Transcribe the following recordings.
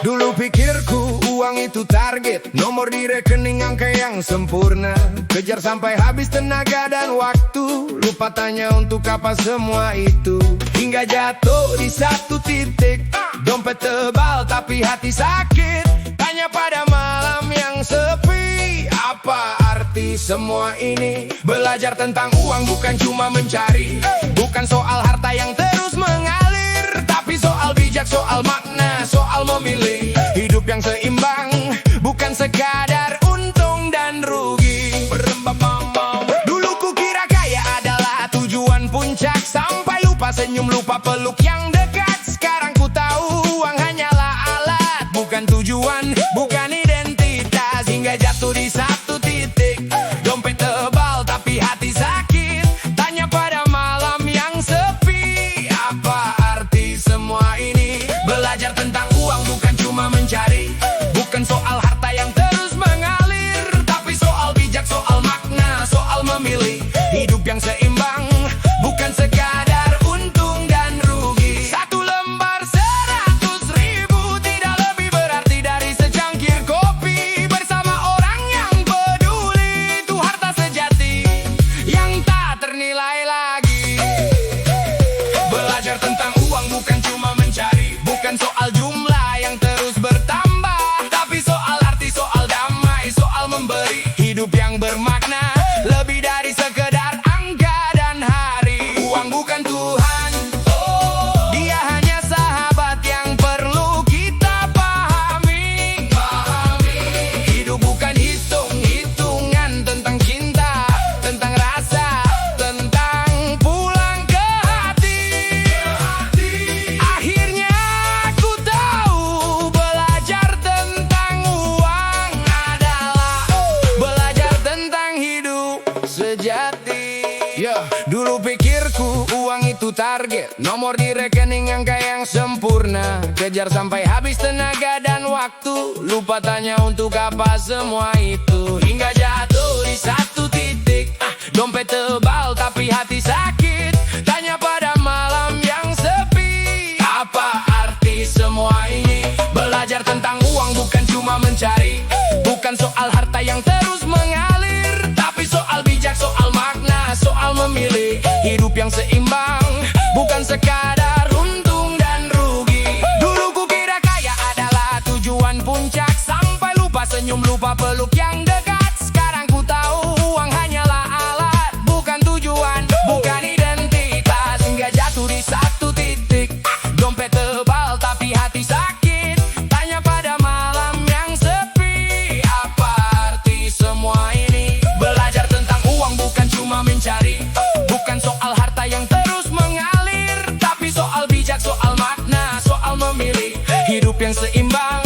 Dulu pikirku uang itu target, nomor di rekening angka yang sempurna. Kejar sampai habis tenaga dan waktu, lupa tanya untuk apa semua itu. Hingga jatuh di satu titik, dompet tebal tapi hati sakit. Tanya pada malam yang sepi, apa arti semua ini? Belajar tentang uang bukan cuma mencari, bukan soal harta yang terus mengalir, tapi soal bijak, soal makna, soal memilih hidup yang seimbang, bukan sekadar untung dan rugi. Dulu kukira kaya adalah tujuan puncak, sampai lupa senyum, lupa peluk yang dekat. Sekarang ku tahu uang hanyalah alat, bukan tujuan, bukan identitas. Hingga jatuh di satu titik, dompet tebal tapi hati sakit. Tanya pada malam yang sepi, apa arti semua ini? Belajar tentang uang bukan cuma mencari, bukan soal harta yang terus mengalir, tapi soal bijak, soal makna, soal memilih hidup yang seimbang, bukan sekadar untung dan rugi. Satu lembar 100.000 tidak lebih berarti dari secangkir kopi. Bersama orang yang peduli, itu harta sejati yang tak ternilai lagi. Belajar tentang uang bukan cuma mencari, bukan soal jumlah yang terus bertambah, tapi soal arti, soal damai, soal memberi hidup yang bermakna, lebih dari sekedar angka dan hari. Uang bukan Tuhan, dia hanya sahabat yang perlu kita pahami. Hidup bukan hitung-hitungan tentang cinta, tentang rasa, tentang pulang ke hati. Akhirnya aku tahu, belajar tentang uang adalah belajar tentang hidup sejati. Dulu pikirku uang itu target, nomor di rekening angka yang sempurna. Kejar sampai habis tenaga dan waktu, lupa tanya untuk apa semua itu. Hingga jatuh di satu titik, dompet tebal tapi hati sakit. Tanya pada malam yang sepi, apa arti semua ini? Belajar tentang uang bukan cuma mencari, bukan soal harta yang terus mengalir, tapi soal bijak, soal makna, soal memilih hidup yang seimbang, bukan sekadar untung dan rugi. Dulu kukira kaya adalah tujuan puncak, sampai lupa senyum, lupa peluk yang dekat. Sekarang ku tahu uang hanyalah alat, bukan tujuan, bukan identitas. Hingga jatuh di satu titik, dompet tebal tapi hati sakit. Tanya pada malam yang sepi, apa arti semua ini? Belajar tentang uang bukan cuma mencari, bukan soal harta yang terus mengalir, tapi soal bijak, soal makna, soal memilih hidup yang seimbang,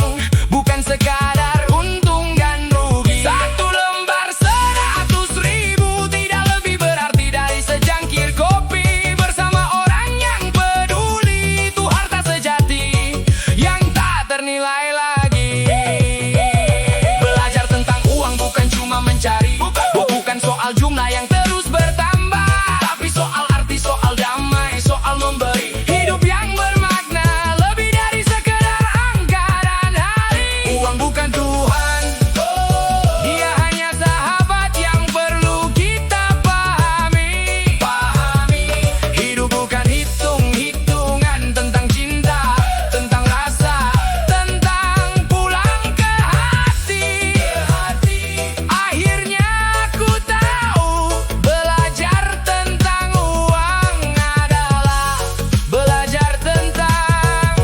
bukan sekadar untung dan rugi. Satu lembar 100.000 tidak lebih berarti dari secangkir kopi. Bersama orang yang peduli, itu harta sejati yang tak ternilai lagi. Belajar tentang uang bukan cuma mencari, bukan soal jumlah yang terus bertambah, tapi soal arti, soal damai, soal memberi hidup yang bermakna, lebih dari sekedar angka dan hari. Uang bukan Tuhan, dia hanya sahabat yang perlu kita pahami. Hidup bukan hitung-hitungan tentang cinta, tentang rasa, tentang pulang ke hati. Akhirnya aku tahu, belajar tentang uang adalah belajar tentang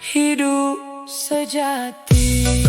hidup sejati.